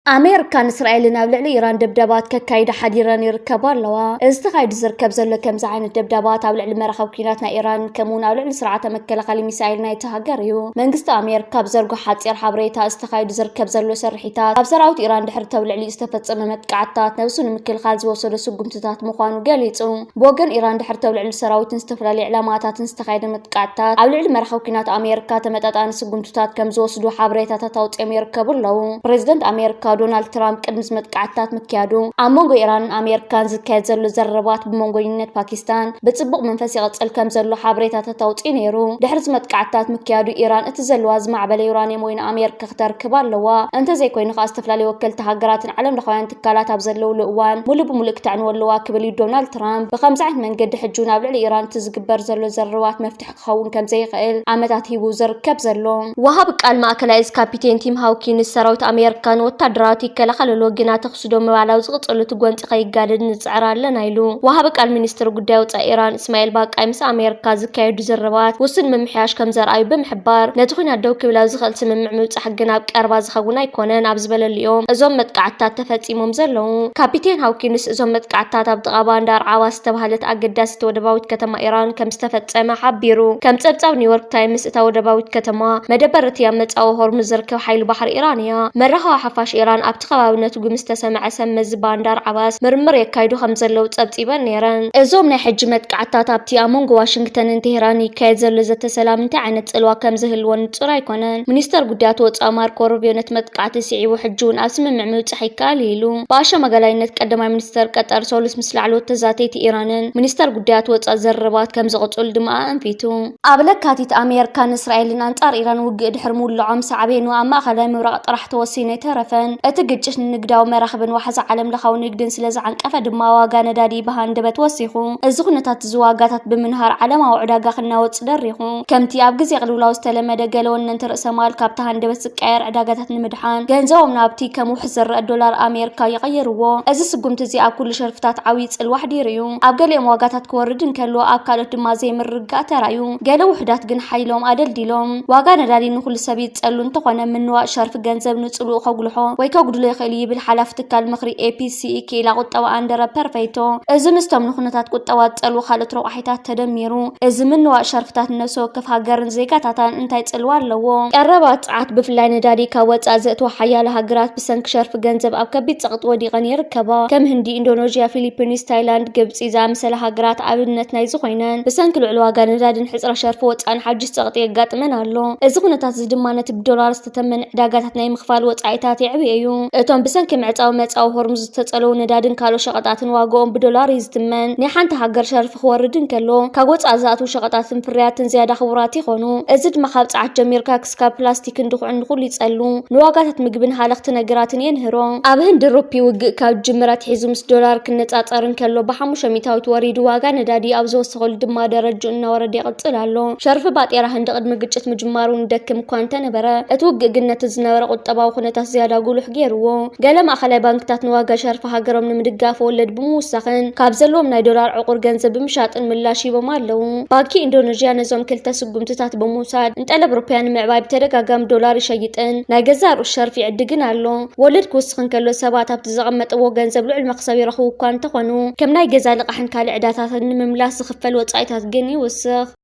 أمريكان إسرائيل نابلع إيران دبدبات ككايد حديران يركبوا لوا استخايد زركب زل كم زعين الدبدبات أبلع المرخب كيناتنا إيران كمون أبلع سرعة مكة خلي مسائل نايتهاجريو منقست أمريكا بزرقو حاصير حبريتها استخايد زركب زل سرحيتات أبصراوت إيران دحر تبلع لي استفدت صممت قعدتات نفسون مكل خالز وصل سقمتات مخانو قاليتو بوغن إيران دحر تبلع السراوت استفلا لإعلاماتات استخايد متقعدتات أبلع المرخب كينات أمريكا تمتات سقمتات كم زوصلو حبريتات توت أمريكا بلو بريزيدنت أمريكا دونالد ترامب قدم متقعدتات مكيادو أمونغو إيران أمريكان زكايد زلو زربات بمونغوينت باكستان بتصبق منفسي غتصل كم زلو حبريتات توت نيرو دحر متقعدتات مكيادو إيران اتزلو أزمع بلا يورانيوم وين أمريكا تركب لوا انت زي كوين خاص تفلالي وكلت هاجرات عالم لخوان تكالات ابزلو لوان مولو بمولك تعنو لوا كبلي دونالد ترامب بخمس عين من قد حجونا بلا إيران تزقبر زلو زروات مفتح خون كم زي قيل عمتات هيبو زركب زلو وهاب قال ماكلايز كابيتين تيم هاوكين السراوت أمريكان وتدراتي كلا خللو جنا تخصدو مبالاو زغطلو تقوانت قيقادد نزعرا لنايلو وهاب قال مينستر قداو تا إيران اسماعيل باق أمس أمريكا زكايدو زربات وصل ممحياش كم زر أي بمحبار نتخوين هدو كبلا زغل سمم عملت حقنا بقربا زخونا يكونن أبزبل اليوم ازوم متقعدتات تفصيمهم زلو كابيتين هاوكينس ازوم متقعدتات بتقابان دار عواس تبهلت أقداس تودباوت كتما إيران كم استفدت حبيرو كم تصبصاو نيويورك تايمز تودباوت كتما مدبرت يامت أو هرمز زركب حيل بحر إيرانيا مرها حفاش إيران أبتخباونت ومستسمع سمز باندار عواس مرمر يكايدو خمزلو تصبصيبا نيران ازوم نحج متقعدتات ابتي أمونغ واشنطن تهراني كايد زلو زت سلام انت عينت صلوا كم زهلون صرا يكونن مينستر قدات وصا ماركو روبيو نتمتقعت سيعيو حجون أسمم عملت حيكاليلو باشا مقالاينت قدما مينستر قطر سولس مسلعلو تزاتيت إيرانن مينستر قدات وصا زربات كم زغطول دماء انفيتو قبلك كاتيت أمريكان إسرائيل انصار إيران وقع دحرمو لعام سعبين وأما خلاي مبرق طرح توسيني ترفن اتقجش نقداو مراخبن وحز عالم لخاو نقدن سلازعن قفا دما واغا ندادي بهان دبت وسيخو الزخنتات زواغاتات بمنهار على موعدا خنا وص دريخو كمتي اب غزي قلولاو استلمده قالون انت رأس مال كابتا هندبت سقاير عداغاتات نمدحان ገንዘቦም ናብቲ ከም ውሕዝር ዶላር ኣሜሪካ ይቀይርዎ እዚ ስጉምቲ እዚ ኣብ ኩሉ ሸርፍታት ዓብይ ጽል ዋሕዲ እዩ ኣብ ገሊኦም ዋጋታት ክወርድን ከሎ ኣብ ካልኦት ድማ ዘይምርጋእ ተራዩ ገለ ውሕዳት ግን ሓይሎም ኣደልዲሎም ዋጋ ነዳዲ ንኩሉ ሰብ ይጸሉ እንተኾነ ምንዋእ ሸርፍ ገንዘብ ንጽሉእ ከጉልሖ ወይ ከጉድሎ ይኽእል ይብል ሓላፍ ትካል ምኽሪ APCE ኬላ ቁጠባ ኣንደረ ፐርፌክቶ እዚ ምስቶም ንኹነታት ቁጠባ ጸሉ ካልኦት ረዋሒታት ተደሚሩ እዚ ምንዋእ ሸርፍታት ነፍሲ ወከፍ ሃገርን ዜጋታትን እንታይ ጽልዋ ኣለዎ ቀረባት ጻዓት ብፍላይ ነዳዲ ካብ ወጻእ ዘእትዎ حيال هاجرات بسنك شرف جنزب أو كبيت سقط ودي غني ركبا كم هندي إندونيسيا فيلبينز تايلاند جبس إذا مثل هاجرات عبدنا نايزو خينان بسنك العلوا جان زادن حزر شرفوت عن حج سقط يقات من هالو إذا تزيد مانة بدولار استتمن عداقات نايم خفال وتعيتات عبيو إتون بسنك معت أو مت أو هرمز تسألو ندادن كالو شقطات واقوم بدولار يزتمن نحن تهاجر شرف خوردن كلو كاوت عزات وشقطات فريات زيادة خوراتي خونو إزد مخابت عاد جمير كاكسكا بلاستيك ندخ عند كل يسألو نواقات مقبن حالقت نجراتن ينهرون أبهن دروبي وجق كاب جمرات حزم $1 كنت أتقارن كله بحمش ميتاوت وريد واجا ندادي أبزو صغل دم درج إنه وردي قتلالو شرف بات يراه هندقد مجتشت مجمارون دكم كوانتن برا أتوقع جنة الزناور قطبا وخنة زيادة قولو حجيرو قال ما خلي بنكتات نواجا شرف هاجرم نمدقاف ولد بموسخن كابزلهم $1 عقور جنزب بمشات الملاشي بمالو باكي إندونيسيا نظام كلتا سقمتات بموساد انت على بروبيان معباي بترقا قام $1 شيطن ناجزار الشرف يعدقن علو ولد كوسخن كله سبات بتزغمت أو جنزب لعل مقصبي رخو كان تخنو كم ناي جزال قحن كالعداتات نمملاس خفل وتصعيتات جني وسخ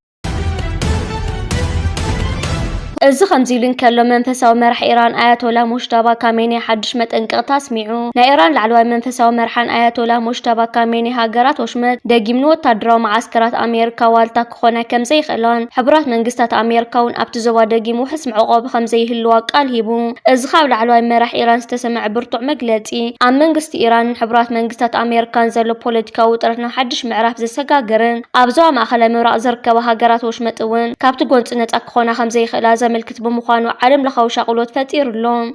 إذا خمزيلين كلو منفساو مرح إيران آياتولا مجتبى كاميني حدش متنقط تسمعو نا إيران العلوى منفساو مرحان آياتولا مجتبى كاميني هاجرات وشمت داقيمنو تدرو معسكرات أمريكا والتا كخونا كم زي خلان حبرات منقستات أمريكا ون أبتزوا داقيمو حسم عقاب خمزي هلواك قال هيبو إذا خاو العلوى مرح إيران استسمع برطع مقلتي عم منقست إيران حبرات منقستات أمريكا نزلو بوليتيكا وطرفنا حدش معرف زي سقاقرن أبزوا ما خلا مراء زركا وهاجرات وشمت ون كابتو قونت إنت أكخونا خمزي خلازم الكتب مخانو عالم لخو شغلوت فتير اللون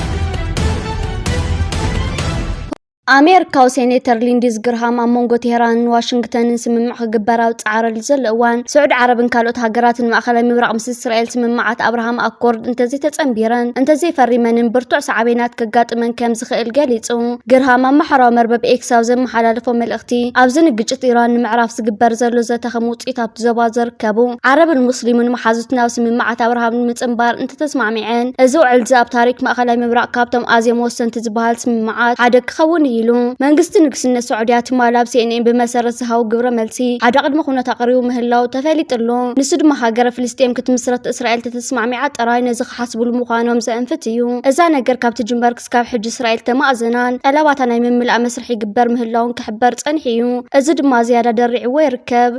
ኣሜሪካዊ ሴኔተር ሊንዲዝ ግርሃም ኣብ መንጎ ቴህራንን ዋሽንግተንን ስምምዕ ክግበራዊ ፃዕረሉ ዘሎ እዋን ስዑድ ዓረብን ካልኦት ሃገራትን ማእኸላይ ምብራቕ ምስ እስራኤል ስምምዓት ኣብርሃም ኣኮርድ እንተዘይተፀንቢረን እንተዘይፈሪመንን ብርቱዕ ሳዕቤናት ከጋጥመን ከም ዝኽእል ገሊጹ። ግርሃም ኣብ ማሕበራዊ መርበብ ኤክስ ኣብ ዘመሓላለፎ መልእኽቲ ኣብዚ ንግጭት ኢራን ንምዕራፍ ዝግበር ዘሎ ዘተኸም ውፅኢት ኣብቲ ዞባ ዝርከቡ ዓረብን ሙስሊምን መሓዙት ናብ ስምምዓት ኣብርሃም ንምፅንባር እንተተስማዕሚዐን እዚ ውዕል እዚ ኣብ ታሪክ ማእኸላይ ምብራቕ ካብቶም ኣዝዮም ወሰንቲ ዝበሃል ስምምዓት ሓደ ክኸውን ኢሉ መንግስቲ ንግስነት ሳዑድያ ትማል ኣብ ሲኤንኤን ብመሰረት ዝሃቡ ግብረ መልሲ ሓደ ቅድመ ኩነት ኣቕሪቡ ምህላው ተፈሊጡሎ። ንሱ ድማ ሃገረ ፍልስጤም ክትምስረት እስራኤል ተተስማዕሚዓ ጥራይ ነዚ ክሓስብሉ ምዃኖም ዘንፍት እዩ። እዛ ነገር ካብቲ ጅምበር ክሳብ ሕጂ እስራኤል ተማእዘናን ጠለባታ ናይ ምምላእ መስርሒ ይግበር ምህላውን ክሕበር ፀኒሑ እዩ። እዚ ድማ ዝያዳ ደሪዕዎ ይርከብ።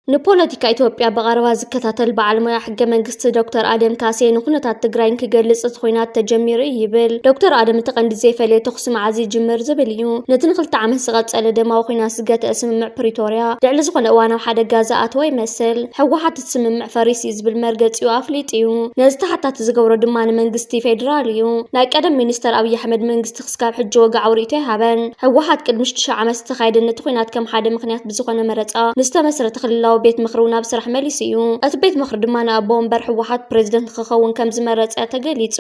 ንፖለቲካ ኢትዮጵያ በቀረባ ዝከታተል በዓል ሞያ ሕገ መንግስቲ ዶክተር አደም ካሴ ንኩነታት ትግራይን ክገልጽ እቲ ኩናት ተጀሚሩ ይብል። ዶክተር አደም ተቀንዲ ዘይፈለየ ተኹሲ መዓዝ ይጅምር ዝብል እዩ። ነቲ ንክልተ ዓመት ዝቐጸለ ደማዊ ኩናት ዝገተአ ስምምዕ ፕሪቶርያ ልዕሊ ዝኾነ እዋናዊ ሓደጋ ዝኣተወ ይመስል። ሕወሓት እቲ ስምምዕ ፈሪስ እዩ ዝብል መርገፂኡ ኣፍሊጡ እዩ። ነዚ ተሓታቲ ዝገብሮ ድማ ንመንግስቲ ፌደራል እዩ። ናይ ቀደም ሚኒስተር ኣብይ ኣሕመድ መንግስቲ ክስካብ ሕጂ ወጋዕ ውሪቶ ይሃበን። ሕወሓት ቅድሚ 6 ዓመት ዝተኻየደ ነቲ ኩናት ከም ሓደ ምክንያት ብዝኾነ መረፃ ንዝተመስረተ ክልላዊ ቤት ምኽሪ ናብ ስራሕ መሊስ እዩ። እቲ ቤት ምኽሪ ድማ ንኣቦ ወንበር ሕወሓት ፕሬዚደንት ክኸውን ከም ዝመረፀ ተገሊጹ።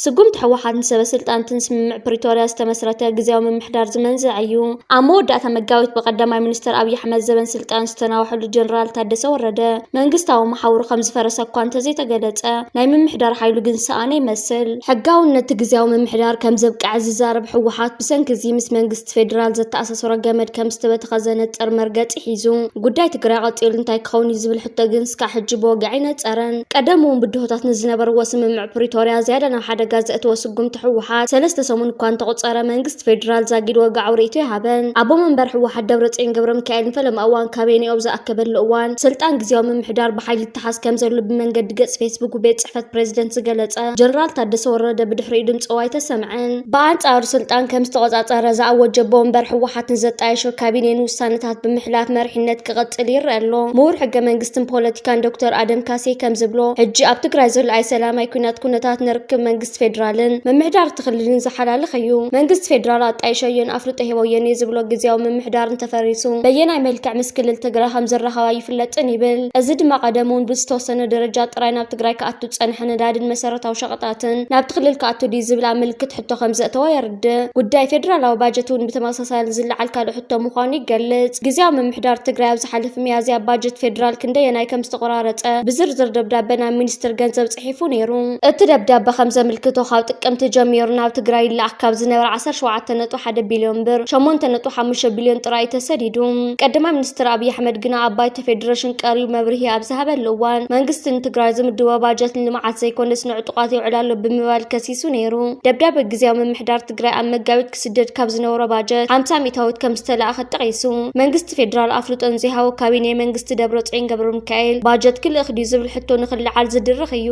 ስጉምቲ ሕወሓት ንሰበ ስልጣንትን ስምምዕ ፕሪቶርያ ዝተመስረተ ግዝያዊ ምምሕዳር ዝመንዝዕ እዩ። ኣብ መወዳእታ መጋቢት በቀዳማይ ሚኒስተር ኣብይ ኣሕመድ ዘበን ስልጣን ዝተናውሐሉ ጀነራል ታደሰ ወረደ መንግስታዊ መሓውሩ ከም ዝፈረሰ እኳ እንተዘይተገለጸ ናይ ምምሕዳር ሓይሉ ግን ሰኣነ ይመስል። ሕጋውነት ግዝያዊ ምምሕዳር ከም ዘብቃዕ ዝዛረብ ሕወሓት ብሰንኪ እዚ ምስ መንግስቲ ፌደራል ዘተኣሳሰረ ገመድ ከም ዝተበተኸ ዘነጥር መርገፂ ሒዙ ጉዳይ ትግራይ ቀፂሉ እንታይ ክኸውን ዝብል ሕቶ ግን እስካብ ሕጂ ብወግዒ ነፀረን። ቀደም እውን ብድሆታት ንዝነበርዎ ስምምዕ ፕሪቶርያ ዝያዳ ናብ ሓደጋ ዘእተወ ስጉምቲ ሕወሓት 3 ሰሙን እኳ እንተቆፀረ መንግስቲ ፌደራል ዛጊድ ወጋዕ ውሪቱ ይሃበን። ኣቦ መንበር ሕወሓት ደብረፅዮን ገብረ ሚካኤል ፈለማ እዋን ካቢነኦም ዝኣከበሉ እዋን ስልጣን ግዝያዊ ምምሕዳር ብሓይሊ ይተሓዝ ከም ዘሎ ብመንገዲ ገጽ ፌስቡክ ቤት ጽሕፈት ፕሬዚደንት ዝገለጸ ጀነራል ታደሰ ወረደ ብድሕሪኡ ድምፂ ዋይ ተሰምዐን። ብኣንጻሩ ስልጣን ከም ዝተቆፃፀረ ዝኣወጀ ኣቦ መንበር ሕወሓት ንዘጣየሾ ካቢኔን ውሳነታት ብምሕላፍ መሪሕነት ክቐጽል ይርአ ኣሎ። ምሁር ሕገ መንግስትን ፖለቲካን ዶክተር አደም ካሴ ከም ዝብሎ ሕጂ ኣብ ትግራይ ዘሎ ኣይ ሰላማይ ኩነታት ንርክብ መንግስቲ ፌደራልን ምምሕዳር ትኽልልን ዝሓላለኸ እዩ። መንግስቲ ፌደራል ኣጣይሸዮን ኣፍልጦ ሂቦየን ዝብሎ ግዝያዊ ምምሕዳር እንተፈሪሱ በየናይ መልክዕ ምስ ክልል ትግራይ ከም ዝረኸባ ይፍለጥን ይብል። እዚ ድማ ቀደም እውን ብዝተወሰነ ደረጃ ጥራይ ናብ ትግራይ ከኣቱ ፀንሐ ነዳድን መሰረታዊ ሸቐጣትን ናብቲ ክልል ከኣቱ ዲ ዝብል ምልክት ሕቶ ከም ዘእተወ የርድእ። ጉዳይ ፌደራላዊ ባጀት እውን ብተመሳሳሊ ዝለዓል ካልእ ሕቶ ምዃኑ ይገልጽ። ግዝያዊ ምምሕዳር ትግራይ ኣብ ዝሓለፈ ሚያዝያ ባጀት ፌደራል ክንደየናይ ከም ዝተቆራረፀ ብዝርዝር ደብዳቤ ናብ ሚኒስትር ገንዘብ ጽሒፉ ነይሩ። እቲ ደብዳቤ ከም ዘመልክቶ ካብ ጥቅምቲ ጀሚሩ ናብ ትግራይ ይለኣኽ ካብ ዝነበረ 17.1 ቢልዮን ብር 8.5 ቢልዮን ጥራይ ተሰዲዱ። ቀዳማይ ሚኒስትር ኣብይ ኣሕመድ ግና ኣብ ባይተ ፌደሬሽን ቀሪቡ መብርሂ ኣብ ዝሃበሉ እዋን መንግስቲ ንትግራይ ዝምድቦ ባጀት ንልምዓት ዘይኮነስ ንዕጡቃት የውዕላሉ ብምባል ከሲሱ ነይሩ። ደብዳቤ ግዝያዊ ምምሕዳር ትግራይ ኣብ መጋቢት ክስደድ ካብ ዝነበሮ ባጀት 50 ሚእታዊት ከም ዝተለኣኸ ጠቂሱ መንግስቲ ፌደራል ኣፍልጦን ዘይሃቦ ካቢኔ መንግስቲ ደብረፅዮን ገብረ ሚካኤል ባጀት ክልእኽ ድዩ ዝብል ሕቶ ንኽልዓል ዝድርኽ እዩ።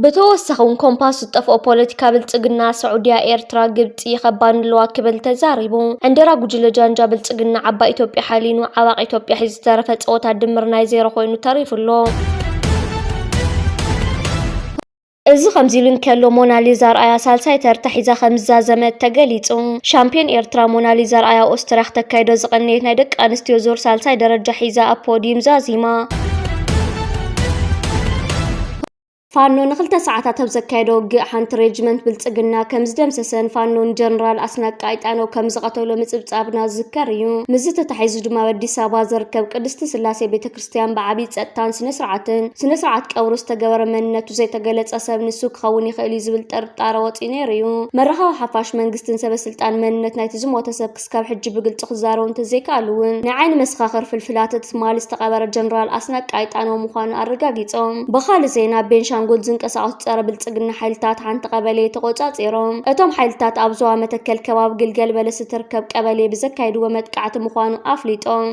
ብተወሳኺ ኮምፓስ ዝጠፍኦ ፖለቲካ ብልጽግና ሳዑድያ ኤርትራ ግብፂ ከባንለዋ ክብል ተዛሪቡ ዕንደራ ጉጅለ ጃንጃ ብልጽግና ዓባይ ኢትዮጵያ ሓሊኑ ዓባቕ ኢትዮጵያ ሒዙ ዝተረፈ ፀወታ ድምር ናይ ዜሮ ኮይኑ ተሪፉሎ። እዚ ከምዚ ኢሉ እንከሎ ሞናሊዛ ርኣያ ሳልሳይ ተርታ ሒዛ ከም ዝዛዘመት ተገሊጹ። ሻምፒዮን ኤርትራ ሞናሊዛ ርኣያ ኦስትሪያ ተካይዶ ዝቐነየት ናይ ደቂ ኣንስትዮ ዙር ሳልሳይ ደረጃ ሒዛ ኣብ ፖዲየም ዛዚማ። ፋኖ ንክልተ ሰዓታት ኣብ ዘካየደ ውግእ ሓንቲ ሬጅመንት ብልጽግና ከም ዝደምሰሰን ፋኖን ጀነራል ኣስናቀ ኣይጣኖ ከም ዝቐተሎ ምጽብጻብና ዝዝከር እዩ። ምዝ ተታሒዙ ድማ በአዲስ ኣበባ ዝርከብ ቅድስቲ ስላሴ ቤተክርስትያን ብዓብይ ፀጥታን ስነ-ስርዓት ቀብሩ ዝተገበረ መንነቱ ዘይተገለጸ ሰብ ንሱ ክኸውን ይኽእል እዩ ዝብል ጥርጣረ ወፂኡ ነይሩ እዩ። መራኸቢ ሓፋሽ መንግስትን ሰበስልጣን መንነት ናይቲ ዝሞተ ሰብ ክስካብ ሕጂ ብግልፂ ክዛረቡ እንተዘይከኣሉ እውን ናይ ዓይኒ መስኻኽር ፍልፍላተት ትማሊ ዝተቐበረ ጀነራል ኣስናቀ ኣይጣኖ ምዃኑ ኣረጋጊፆም። ብኻልእ ዜና ቤንሻንጉል ዝንቀሳቐሱ ጸረ ብልጽግና ሓይልታት ሓንቲ ቀበሌ ተቆጻጺሮም እቶም ሓይልታት ኣብ ዞባ መተከል ከባቢ ግልገል በለስ ትርከብ ቀበሌ ብዘካይድዎ መጥቃዕቲ ምዃኑ ኣፍሊጦም።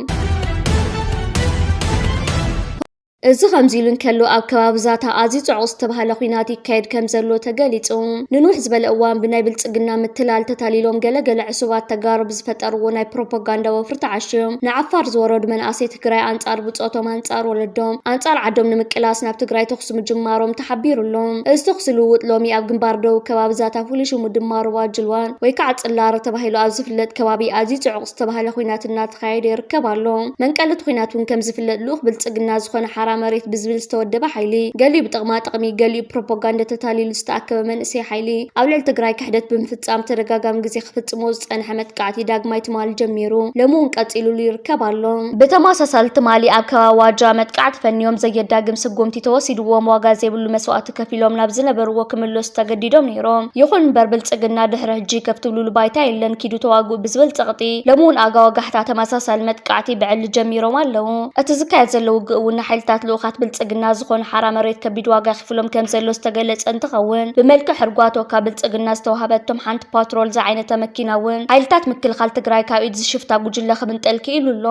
እዚ ከምዚሉን ከሎ ኣብ ከባቢዛታ ኣዝዩ ጽዑቕ ዝተባሃለ ኩናት ይካየድ ከም ዘሎ ተገሊጹ ንንውሕ ዝበለ እዋን ብናይ ብልጽግና ምትላል ተታሊሎም ገለገለ ዕሱባት ተጋሩ ብዝፈጠርዎ ናይ ፕሮፓጋንዳ ወፍሪ ተዓሽዮም ንዓፋር ዝወረዱ መናእሰይ ትግራይ አንጻር ብጾቶም አንጻር ወለዶም አንጻር ዓዶም ንምቅላስ ናብ ትግራይ ተኽሱ ምጅማሮም ተሓቢሩሎም እዚ ተኽሲ ልውውጥ ሎሚ ኣብ ግንባር ደቡብ ከባቢዛታ ፍሉይ ሽሙ ድማ ሩባ ጅልዋን ወይ ከዓ ጽላረ ተባሂሉ ኣብ ዝፍለጥ ከባቢ ኣዝዩ ጽዑቕ ዝተባሃለ ኩናት እናተኻየደ ይርከብ ኣሎ መንቀልት ኩናት እውን ከም ዝፍለጥ ልኡኽ ብልጽግና ዝኾነ ሓራ መሬት ብዝብል ዝተወደበ ሓይሊ ገሊኡ ብጥቕማ ጥቕሚ ገሊኡ ፕሮፓጋንዳ ተታሊሉ ዝተኣከበ መንእሰይ ሓይሊ ኣብ ልዕሊ ትግራይ ክሕደት ብምፍጻም ተደጋጋሚ ግዜ ክፍጽሞ ዝጸንሐ መጥቃዕቲ ዳግማይ ትማሊ ጀሚሩ ሎሚ እውን ቀጺሉሉ ይርከብ ኣሎ ብተመሳሳሊ ትማሊ ኣብ ከባቢ ዋጃ መጥቃዕቲ ፈንዮም ዘየዳግም ስጉምቲ ተወሲድዎም ዋጋ ዘይብሉ መስዋዕቲ ከፊሎም ናብ ዝነበርዎ ክምለሱ ተገዲዶም ነይሮም ይኹን እምበር ብልጽግና ድሕሪ ሕጂ ከፍትብሉሉ ባይታ የለን ኪዱ ተዋግኡ ብዝብል ጸቕጢ ሎሚ እውን ኣጋወጋሕታ ተመሳሳሊ መጥቃዕቲ ብዕሊ ጀሚሮም ኣለዉ እቲ ዝካየድ ዘሎ ውግእ እውን ሓይልታት ልኡኻት ብልጽግና ዝኾነ ሓራ መሬት ከቢድ ዋጋ ኺፍሎም ከም ዘሎ ዝተገለጸ እንትኸውን ብመልክዕ ሕርጓቶ ካብ ብልጽግና ዝተዋሃበቶም ሓንቲ ፓትሮል ዝዓይነተ መኪና እውን ሓይልታት ምክልኻል ትግራይ ካብ ኢድ ዝሽፍታ ጉጅለ ክምንጠል ክኢሉሎ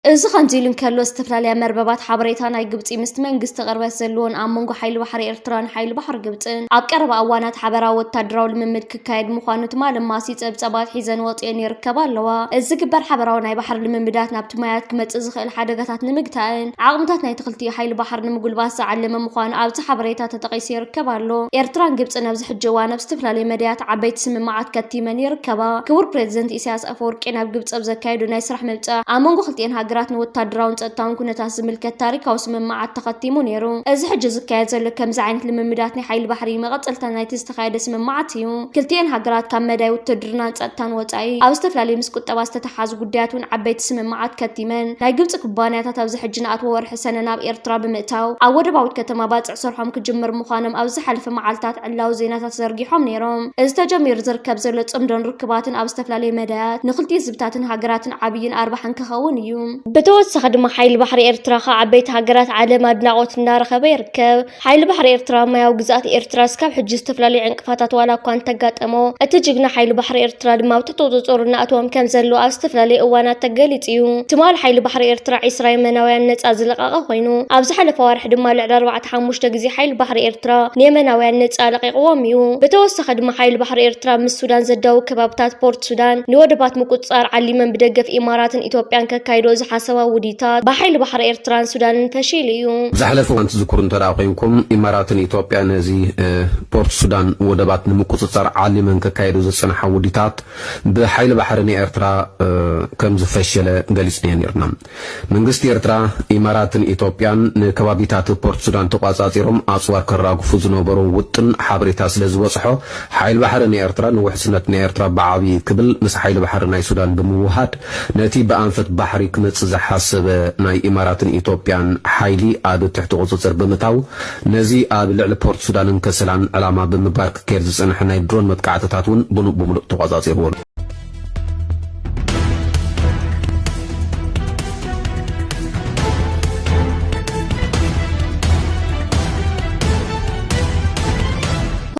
እዚ ከምዚሉን ከሎ ዝተፈላለዩ መርበባት ሓበሬታ ናይ ግብጺ ምስቲ መንግስቲ ቅርበት ዘለዎን ኣብ መንጎ ሓይሊ ባሕሪ ኤርትራን ሓይሊ ባሕሪ ግብጽን ኣብ ቀረባ እዋናት ሓበራዊ ወታደራዊ ልምምድ ክካየድ ምዃኑ ትማሊ ማሲ ፀብፀባት ሒዘን ወፂአን ይርከባ ኣለዋ እዚ ግበር ሓበራዊ ናይ ባሕሪ ልምምዳት ናብቲ ማያት ክመጽእ ዝኽእል ሓደጋታት ንምግታእን ዓቕምታት ናይ ትኽልቲ ሓይሊ ባሕሪ ንምጉልባት ዝዓለመ ምዃኑ ኣብዚ ሓበሬታ ተጠቒሱ ይርከብ ኣሎ ኤርትራን ግብጽን ኣብዚ ሕጂ እዋን ኣብ ዝተፈላለዩ መድያት ዓበይቲ ስምምዓት ከቲመን ይርከባ ክቡር ፕሬዚደንት ኢሳያስ ኣፈወርቂ ናብ ግብጽ ኣብ ዘካየዱ ናይ ስራሕ ምብጻእ ኣብ መንጎ ክልቲአን ሃገራት ወታደራውን ጸጥታውን ኩነታት ዝምልከት ታሪካዊ ስምምዓት ተኸቲሙ ነይሩ እዚ ሕጂ ዝካየድ ዘሎ ከምዚ ዓይነት ልምምዳት ናይ ሓይሊ ባሕሪ መቐጸልታ ናይቲ ዝተኻየደ ስምምዓት እዩ ክልቲአን ሃገራት ካብ መዳይ ውትድርናን ጸጥታን ወጻኢ ኣብ ዝተፈላለዩ ምስ ቁጠባ ዝተተሓዙ ጉዳያት እውን ዓበይቲ ስምምዓት ከቲመን ናይ ግብጽ ኩባንያታት ኣብዚ ሕጂ ንኣትዎ ወርሒ ሰነ ናብ ኤርትራ ብምእታው ኣብ ወደባዊት ከተማ ባጽዕ ሰርሖም ክጅምር ምዃኖም ኣብ ዝሓለፈ መዓልታት ዕላዊ ዜናታት ዘርጊሖም ነይሮም እዚ ተጀሚሩ ዝርከብ ዘሎ ጽምዶን ርክባትን ኣብ ዝተፈላለዩ መዳያት ንኽልቲኡ ህዝብታትን ሃገራትን ዓብይን ኣርባሕን ክኸውን እዩ بتوسخ دم حيل بحر إرترا عبيت هاجرات عالم أدناقوت النار خبيركب حيل بحر إرترا ما يوجزات إرترا سكاب حجز تفلالي عنك فتات ولا كان تجات أمو أتجينا حيل بحر إرترا ما وتطورنا أتوم كم زلوا أستفلالي وانا تجلتيو تمال حيل بحر إرترا إسرائيل مناوي النت أزلق أخوينو أبزح لفوارح دم العدار وعد حموش تجزي حيل بحر إرترا نيمناوي النت ألق قواميو بتوسخ دم حيل بحر إرترا من السودان زدوا كبابتات بورت السودان نودبات مكوت صار علي من بدقة في إمارات إثيوبيان كايروز حسوا وديتات بحيل بحر إرترا السودان فشيليو زحلفوا أنت ذكرون تراقيمكم إمارات إثيوبيان زي بورت السودان ودبات مكوت صار علي من كايروز السنة وديتات بحيل بحر إرترا كم زفشلة جالسين يرنام من قصة إرترا إمارات إثيوبيان كبابتات بورت السودان تقاصاتهم أسوار كراق فوزنو برو وطن حبرتاس لزوصحو حيل بحر إرترا وحسنة إرترا بعبي قبل مس حيل بحر ناي سودان بموهات نتي بأنفت بحري كمت زحاسب ناي إمارات إثيوبيان حيلي آب تحت غصصر بمتاو نزي آب لعل بورت السودان كسلان علامة بمبارك كيرزس أن حنا درون متقاعدتاتون بنو تقاصاتهم